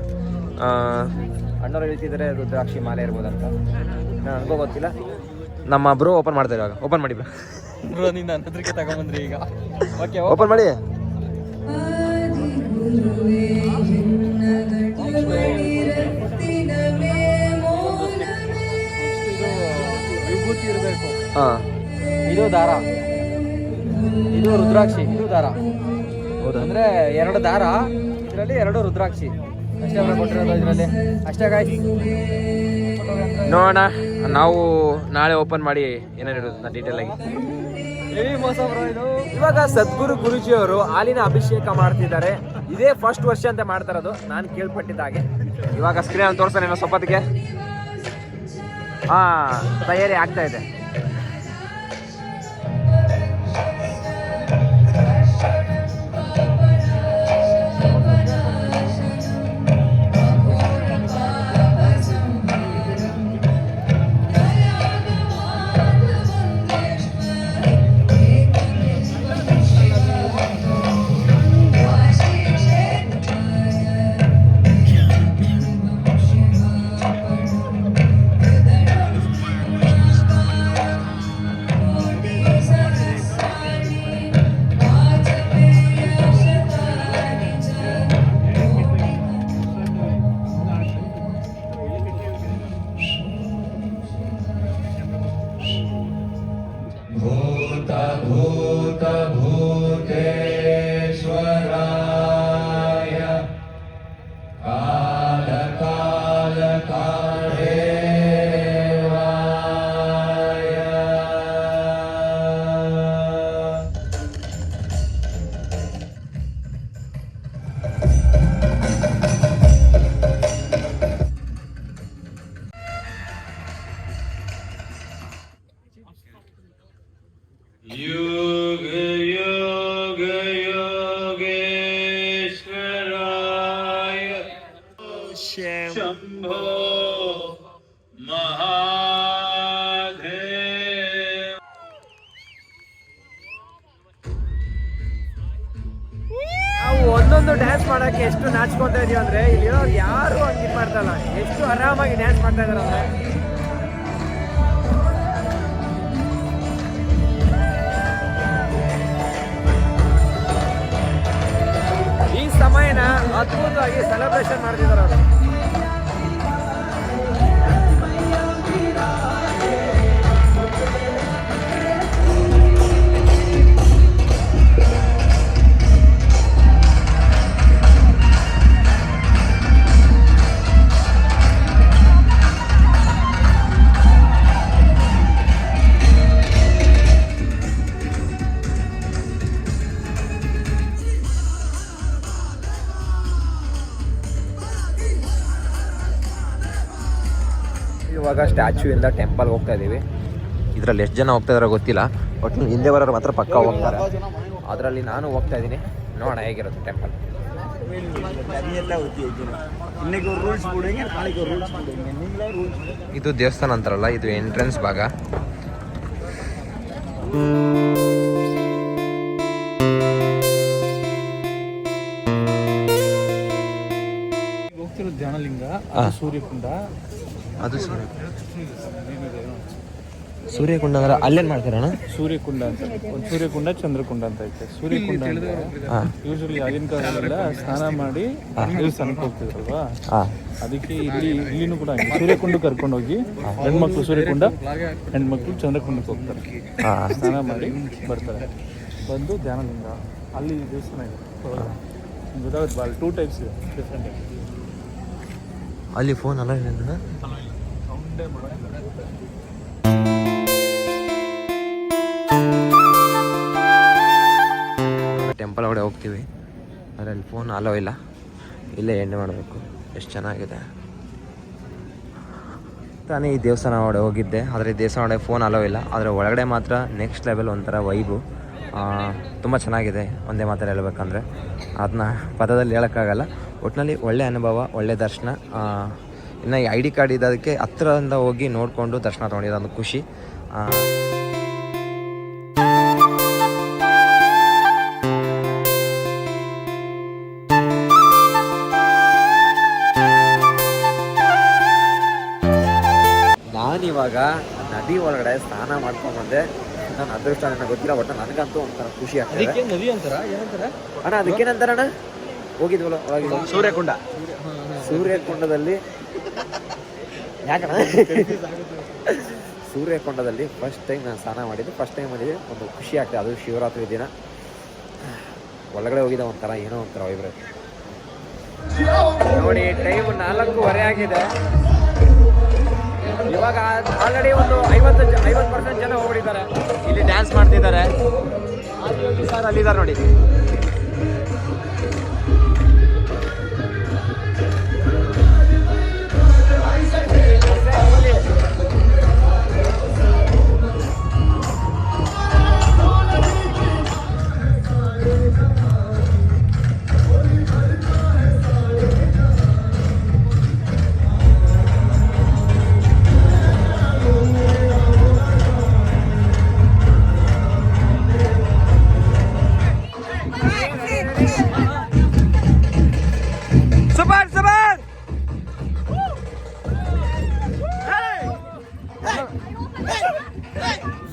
ಅಣ್ಣವ್ರು ಹೇಳ್ತಿದ್ದಾರೆ ರುದ್ರಾಕ್ಷಿ ಮಾಲೆ ಇರ್ಬೋದಂತ, ನನಗೂ ಗೊತ್ತಿಲ್ಲ. ನಮ್ಮ ಬ್ರೋ ಓಪನ್ ಮಾಡ್ತಾರೆ ಇವಾಗ. ಓಪನ್ ಮಾಡಿ ಬ್ರೋ. ನಿಂದ ಅನ್ನೋದ್ರಿಗೆ ತಗೊಂಬಂದ್ರಿ ಈಗ. ಓಕೆ, ಓಪನ್ ಮಾಡಿ. ವಿಭೂತಿ ಇರಬೇಕು. ಹಾಂ, ಇದು ದಾರ, ಇದು ರುದ್ರಾಕ್ಷಿ, ಇದು ದಾರ. ಹೌದಾ? ಅಂದ್ರೆ 2 ದಾರ, ಇದರಲ್ಲಿ 2 ರುದ್ರಾಕ್ಷಿ ಅಷ್ಟೇ ಅವ್ರು ಕೊಟ್ಟಿರೋದು ಇದರಲ್ಲಿ. ಅಷ್ಟೇ ಗಾಯ್ಸ್, ನೋಡೋಣ. ನಾವು ನಾಳೆ ಓಪನ್ ಮಾಡಿ ಏನೇನಿರೋದು ಡೀಟೇಲ್ ಆಗಿ. ಮೋಸ ಬರೋ ಇದು. ಇವಾಗ ಸದ್ಗುರು ಗುರುಜಿ ಅವರು ಹಾಲಿನ ಅಭಿಷೇಕ ಮಾಡ್ತಿದ್ದಾರೆ. ಇದೇ ಫಸ್ಟ್ ವರ್ಷ ಅಂತ ಮಾಡ್ತಾ ಇರೋದು ನಾನು ಕೇಳ್ಪಟ್ಟಿದ್ದ ಹಾಗೆ. ಇವಾಗ ಸ್ಕ್ರೀನ್ ಅಲ್ಲಿ ತೋರಿಸ್ತಾನೆ ಏನೋ ಸ್ವಲ್ಪತ್ತಿಗೆ. ತಯಾರಿ ಆಗ್ತಾ ಇದೆ. Shambho Mahadev. ನಾವು ಒಂದೊಂದು ಡ್ಯಾನ್ಸ್ ಮಾಡೋಕ್ಕೆ ಎಷ್ಟು ನಾಚ್ಕೊತಾ ಇದೀವಿ ಅಂದ್ರೆ ಇಲ್ಲಿರೋ ಯಾರು ಹಂಗೆ ಇದು ಮಾಡ್ತಾ ಇಲ್ಲ. ಎಷ್ಟು ಆರಾಮಾಗಿ ಡ್ಯಾನ್ಸ್ ಮಾಡ್ತಾ ಇದಾರೆ ಅಂದ್ರೆ. ಈ ಸಮಯನ ಅದ್ಭುತವಾಗಿ ಸೆಲೆಬ್ರೇಷನ್ ಮಾಡ್ತಿದ್ದಾರೆ ಅವರು. ಇವಾಗ ಸ್ಟ್ಯಾಚ್ಯೂ ಇಂದ ಟೆಂಪಲ್ ಹೋಗ್ತಾ ಇದೀವಿ. ಇದರಲ್ಲಿ ಎಷ್ಟು ಜನ ಹೋಗ್ತಾ ಇದಾರೋ ಗೊತ್ತಿಲ್ಲ, ಬಟ್ ಹಿಂದೆ ಬರೋರು ಮಾತ್ರ ಪಕ್ಕ ಹೋಗ್ತಾರೆ. ಅದರಲ್ಲಿ ನಾನು ಹೋಗ್ತಾ ಇದ್ದೀನಿ. ನೋಡೋಣ ಹೇಗಿರುತ್ತೆ ಟೆಂಪಲ್. ಇದು ದೇವಸ್ಥಾನ ಅಂತಾರಲ್ಲ, ಇದು ಎಂಟ್ರೆನ್ಸ್ ಭಾಗ. ಹೋಗ್ತಿರೋ ಧ್ಯಾನಲಿಂಗ, ಸೂರ್ಯಕುಂಡ. ಅದು ಸೂರ್ಯಕುಂಡ ಅಂದ್ರೆ ಅಲ್ಲೇನು ಮಾಡ್ತಾರಣ್ಣ? ಸೂರ್ಯಕುಂಡ ಅಂತ ಒಂದು ಸೂರ್ಯಕುಂಡ, ಚಂದ್ರಕುಂಡ ಅಂತ ಐತೆ. ಸೂರ್ಯಕುಂಡ ಅಂದ್ರೆ ಯೂಶಲಿ ಆಗಿನ ಕಾಲದಲ್ಲ ಸ್ನಾನ ಮಾಡಿ ದೇವಸ್ಥಾನಕ್ಕೆ ಹೋಗ್ತಿದ್ರಲ್ವಾ, ಅದಕ್ಕೆ ಇಲ್ಲಿನೂ ಕೂಡ ಸೂರ್ಯಕುಂಡ ಕರ್ಕೊಂಡು ಹೋಗಿ ಹೆಣ್ಮಕ್ಳು ಸೂರ್ಯಕುಂಡ, ಹೆಣ್ಮಕ್ಳು ಚಂದ್ರಕುಂಡಕ್ಕೆ ಹೋಗ್ತಾರೆ, ಸ್ನಾನ ಮಾಡಿ ಬರ್ತಾರೆ. ಬಂದು ಧ್ಯಾನಲಿಂಗ ಅಲ್ಲಿ ದೇವಸ್ಥಾನ ಇದೆ. ಗೊತ್ತಾಗುತ್ತೆ ಬಾಲ್ 2 ಟೈಪ್ಸ್ ಇದೆ ಡಿಫ್ರೆಂಟ್. ಅಲ್ಲಿ ಫೋನ್ ಅಲ್ಲ ಸೌಂಡೇ ಮಾಡೋದು. ಟೆಂಪಲ್ ಒಳಗಡೆ ಹೋಗ್ತೀವಿ, ಆದರೆ ಅಲ್ಲಿ ಫೋನ್ ಅಲೋ ಇಲ್ಲ, ಇಲ್ಲೇ ಎಂಡ್ ಮಾಡಬೇಕು. ಎಷ್ಟು ಚೆನ್ನಾಗಿದೆ ತಾನೇ. ಈ ದೇವಸ್ಥಾನ ಒಳಗಡೆ ಹೋಗಿದ್ದೆ, ಆದರೆ ಈ ದೇವಸ್ಥಾನ ಒಳಗಡೆ ಫೋನ್ ಅಲೋ ಇಲ್ಲ, ಆದರೆ ಒಳಗಡೆ ಮಾತ್ರ ನೆಕ್ಸ್ಟ್ ಲೆವೆಲ್ ಒಂಥರ ವೈಬು. ತುಂಬ ಚೆನ್ನಾಗಿದೆ ಒಂದೇ ಮಾತ್ರ ಹೇಳ್ಬೇಕಂದ್ರೆ, ಅದನ್ನ ಪದದಲ್ಲಿ ಹೇಳೋಕ್ಕಾಗಲ್ಲ. ಒಟ್ಟಿನಲ್ಲಿ ಒಳ್ಳೆ ಅನುಭವ, ಒಳ್ಳೆ ದರ್ಶನ. ಇನ್ನು ಈ ID ಕಾರ್ಡ್ ಇದ್ದದಕ್ಕೆ ಹತ್ತಿರದಿಂದ ಹೋಗಿ ನೋಡಿಕೊಂಡು ದರ್ಶನ ತೊಗೊಂಡಿರೋದು ಖುಷಿ. ನಾನಿವಾಗ ನದಿ ಒಳಗಡೆ ಸ್ನಾನ ಮಾಡ್ಕೊಂಡ್ಬಂದೆ. ನನ್ನ ಅದೃಷ್ಟ ನನಗೆ ಗೊತ್ತಿಲ್ಲ, ಒಟ್ಟು ನನಗಂತೂ ಒಂಥರ ಖುಷಿ ಆಗ್ತದೆ. ನದಿ ಅಂತಾರ ಏನಂತಾರ ಅಣ್ಣ ಅದಕ್ಕೇನಂತಾರಣ್ಣ? ಹೋಗಿದ್ವಲ್ಲ ಸೂರ್ಯಕುಂಡ. ಸೂರ್ಯಕುಂಡದಲ್ಲಿ ಯಾಕಣ್ಣ? ಸೂರ್ಯಕುಂಡದಲ್ಲಿ ಫಸ್ಟ್ ಟೈಮ್ ನಾನು ಸ್ನಾನ ಮಾಡಿದ್ದು, ಫಸ್ಟ್ ಟೈಮ್ ಮಾಡಿದ್ದೆ. ಒಂದು ಖುಷಿ ಆಗ್ತದೆ, ಅದು ಶಿವರಾತ್ರಿ ದಿನ. ಒಳಗಡೆ ಹೋಗಿದ್ದ ಒಂಥರ ಏನೋ ಒಂಥರ ವೈಬ್ರೇಟ್. ನೋಡಿ ಟೈಮ್ 4:15 ಆಗಿದೆ. ಇವಾಗ ಆಲ್ರೆಡಿ ಒಂದು 50% ಜನ ಹೋಗ್ಬಿಟ್ಟಿದ್ದಾರೆ. ಇಲ್ಲಿ ಡ್ಯಾನ್ಸ್ ಮಾಡ್ತಿದ್ದಾರೆ. ಸರ್ ಅಲ್ಲಿದ್ದಾರೆ ನೋಡಿ.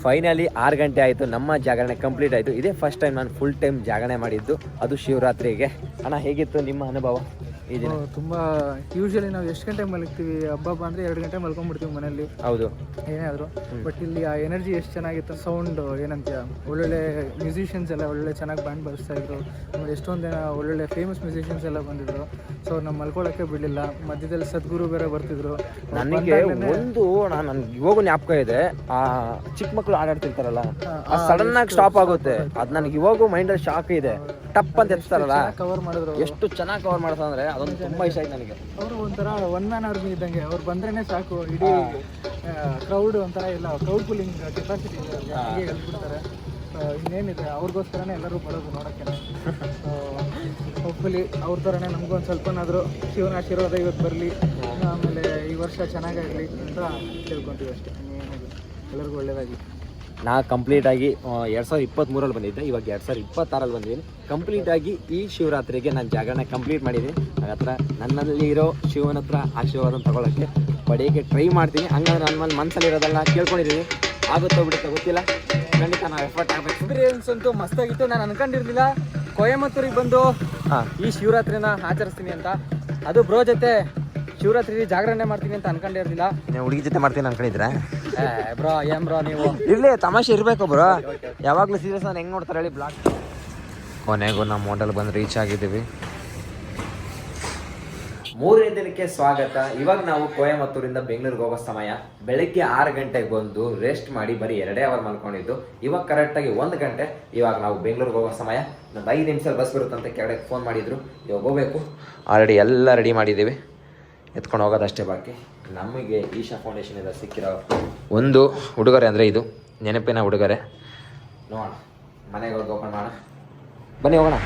ಫೈನಲಿ 6 ಗಂಟೆ ಆಯಿತು, ನಮ್ಮ ಜಾಗರಣೆ ಕಂಪ್ಲೀಟ್ ಆಯಿತು. ಇದೇ ಫಸ್ಟ್ ಟೈಮ್ ನಾನು ಫುಲ್ ಟೈಮ್ ಜಾಗರಣೆ ಮಾಡಿದ್ದು, ಅದು ಶಿವರಾತ್ರಿಗೆ. ಅಣ್ಣ ಹೇಗಿತ್ತು ನಿಮ್ಮ ಅನುಭವ ಈ ದಿನ? ತುಂಬ ಯೂಶಲಿ ನಾವು ಎಷ್ಟು ಗಂಟೆ ಮಲಗ್ತೀವಿ, ಹಬ್ಬ ಅಂದರೆ 2 ಗಂಟೆ ಮಲ್ಕೊಂಡ್ಬಿಡ್ತೀವಿ ಮನೇಲಿ. ಹೌದು, ಏನೇ ಆದರೂ. ಬಟ್ ಇಲ್ಲಿ ಆ ಎನರ್ಜಿ ಎಷ್ಟು ಚೆನ್ನಾಗಿತ್ತು. ಸೌಂಡ್ ಏನಂತೀಯ, ಒಳ್ಳೊಳ್ಳೆ ಮ್ಯೂಸಿಷಿಯನ್ಸ್ ಎಲ್ಲ ಒಳ್ಳೆ ಚೆನ್ನಾಗಿ ಬ್ಯಾಂಡ್ ಬಾರಿಸ್ತಾ ಇದ್ರು. ಆಮೇಲೆ ಎಷ್ಟೊಂದು ಜನ ಒಳ್ಳೊಳ್ಳೆ ಫೇಮಸ್ ಮ್ಯೂಸಿಷಿಯನ್ಸ್ ಎಲ್ಲ ಬಂದಿದ್ರು. ಸೊ ನಮ್ಮ ಮಲ್ಕೊಳ್ಳೋಕ್ಕೆ ಬಿಡಲಿಲ್ಲ. ಮಧ್ಯದಲ್ಲಿ ಸದ್ಗುರು ಬೇರೆ ಬರ್ತಿದ್ರು. ನನಗೆ ಒಂದು ನನ್ಗೆ ಇವಾಗ ಜ್ಞಾಪಕ ಇದೆ, ಆ ಚಿಕ್ಕ ಮಕ್ಕಳು ಆಟಾಡ್ತಿರ್ತಾರಲ್ಲ, ಸಡನ್ ಆಗಿ ಸ್ಟಾಪ್ ಆಗುತ್ತೆ. ಅದು ನನಗೆ ಇವಾಗೂ ಮೈಂಡಲ್ಲಿ ಶಾಕ್ ಇದೆ. ಟಪ್ ಅಂತ ಎತ್ತಾರಲ್ಲ, ಕವರ್ ಮಾಡಿದ್ರು. ಎಷ್ಟು ಚೆನ್ನಾಗಿ ಕವರ್ ಮಾಡ್ತಾರೆ ಅಂದರೆ ಅದೊಂದು ತುಂಬ ಇಷ್ಟ ಆಯ್ತು ನನಗೆ. ಅವರು ಒಂಥರ 1 ಮ್ಯಾನ್ ಆರ್ಮಿ ಇದ್ದಂಗೆ. ಅವ್ರು ಬಂದ್ರೇ ಸಾಕು, ಇಡೀ ಕ್ರೌಡ್ ಒಂಥರ ಇಲ್ಲ, ಕ್ರೌಡ್ ಪುಲ್ಲಿಂಗ್ ಕೆಪಾಸಿಟಿ ಇದೆ, ಹೀಗೆ ಹೇಳ್ಬಿಡ್ತಾರೆ. ಇನ್ನೇನಿದೆ, ಅವ್ರಿಗೋಸ್ಕರನೇ ಎಲ್ಲರೂ ಬರೋದು ನೋಡೋಕ್ಕೆ. ಹೋಪ್ಫುಲಿ ಅವ್ರ ಥರನೇ ನಮಗೂ ಒಂದು ಸ್ವಲ್ಪನಾದರೂ ಶಿವನ ಆಶೀರ್ವಾದ ಇವತ್ತು ಬರಲಿ, ಆಮೇಲೆ ಈ ವರ್ಷ ಚೆನ್ನಾಗಾಗಲಿ ಅಂತ ಕೇಳ್ಕೊತೀವಿ ಅಷ್ಟೇ. ಇನ್ನೇನಿದೆ, ಎಲ್ಲರಿಗೂ ಒಳ್ಳೆಯದಾಗಿ. ನಾ ಕಂಪ್ಲೀಟಾಗಿ 2023 ಬಂದಿದ್ದೆ, ಇವಾಗ 2026 ಬಂದಿದ್ದೀನಿ. ಕಂಪ್ಲೀಟಾಗಿ ಈ ಶಿವರಾತ್ರಿಗೆ ನಾನು ಜಾಗರಣೆ ಕಂಪ್ಲೀಟ್ ಮಾಡಿದ್ದೀನಿ. ಹಾಗತ್ರ ನನ್ನಲ್ಲಿ ಇರೋ ಶಿವನ ಹತ್ರ ಆಶೀರ್ವಾದ ತಗೊಳ್ಳೋಕ್ಕೆ ಪಡೆಯೋಕ್ಕೆ ಟ್ರೈ ಮಾಡ್ತೀನಿ. ಹಂಗಂದ್ರೆ ನನ್ನ ಮನಸ್ಸಲ್ಲಿ ಇರೋದೆಲ್ಲ ಕೇಳ್ಕೊಂಡಿದ್ದೀನಿ. ಆಗುತ್ತೋ ಬಿಡುತ್ತೋ ಗೊತ್ತಿಲ್ಲ, ಖಂಡಿತ ನಾವು ಎಫರ್ಟ್ ಆಗಬೇಕು. ಎಕ್ಸ್ಪೀರಿಯನ್ಸ್ ಅಂತೂ ಮಸ್ತಾಗಿತ್ತು. ನಾನು ಅನ್ಕೊಂಡಿರ್ಲಿಲ್ಲ ಕೊಯಮತ್ತೂರಿಗೆ ಬಂದು ಈ ಶಿವರಾತ್ರಿನ ಆಚರಿಸ್ತೀನಿ ಅಂತ. ಅದು ಬ್ರೋ ಜೊತೆ ಶಿವರಾತ್ರಿ ಜಾಗರಣೆ ಮಾಡ್ತೀನಿ ಅಂತ ಅನ್ಕೊಂಡಿರ್ಲಿಲ್ಲ. ನೀವು ಹುಡುಗಿ ಜೊತೆ ಮಾಡ್ತೀನಿ ಅನ್ಕೊಂಡಿದ್ರೆ ಬ್ರೋ ಏನ್ ಬ್ರೋ ನೀವು? ಇರಲಿ, ತಮಾಷೆ ಇರಬೇಕು ಬ್ರೋ. ಯಾವಾಗಲೂ ಸೀರಿಯಸ್ ನಾನು ಹೆಂಗೆ ನೋಡ್ತಾರೆ ಹೇಳಿ ಬ್ಲಾಗ್. ಕೊನೆಗೂ ನಮ್ಮ ಹೋಟೆಲ್ ಬಂದು ರೀಚ್ ಆಗಿದ್ದೀವಿ. 3ನೇ ದಿನಕ್ಕೆ ಸ್ವಾಗತ. ಇವಾಗ ನಾವು ಕೊಯಮತ್ತೂರಿಂದ ಬೆಂಗಳೂರಿಗೆ ಹೋಗೋ ಸಮಯ. ಬೆಳಗ್ಗೆ 6 ಗಂಟೆಗೆ ಬಂದು ರೆಸ್ಟ್ ಮಾಡಿ ಬರೀ 2 ಅವರ್ ಮಲ್ಕೊಂಡಿದ್ದು. ಇವಾಗ ಕರೆಕ್ಟಾಗಿ 1 ಗಂಟೆ. ಇವಾಗ ನಾವು ಬೆಂಗಳೂರಿಗೆ ಹೋಗೋ ಸಮಯ. ಒಂದು 5 ನಿಮಿಷ ಬಸ್ ಬರುತ್ತಂತೆ, ಕೆಳಗೆ ಫೋನ್ ಮಾಡಿದ್ರು. ಇವಾಗ ಹೋಗಬೇಕು. ಆಲ್ರೆಡಿ ಎಲ್ಲ ರೆಡಿ ಮಾಡಿದ್ದೀವಿ, ಎತ್ಕೊಂಡು ಹೋಗೋದಷ್ಟೇ ಬಾಕಿ. ನಮಗೆ ಈಶಾ ಫೌಂಡೇಶನಿಂದ ಸಿಕ್ಕಿರೋ ಒಂದು ಉಡುಗೊರೆ ಅಂದರೆ ಇದು ನೆನಪಿನ ಉಡುಗೊರೆ. ನೋಡೋಣ, ಮನೆಗೆ ಹೋಗಿ ಓಪನ್ ಮಾಡೋಣ. ಬನ್ನಿ ಹೋಗೋಣ.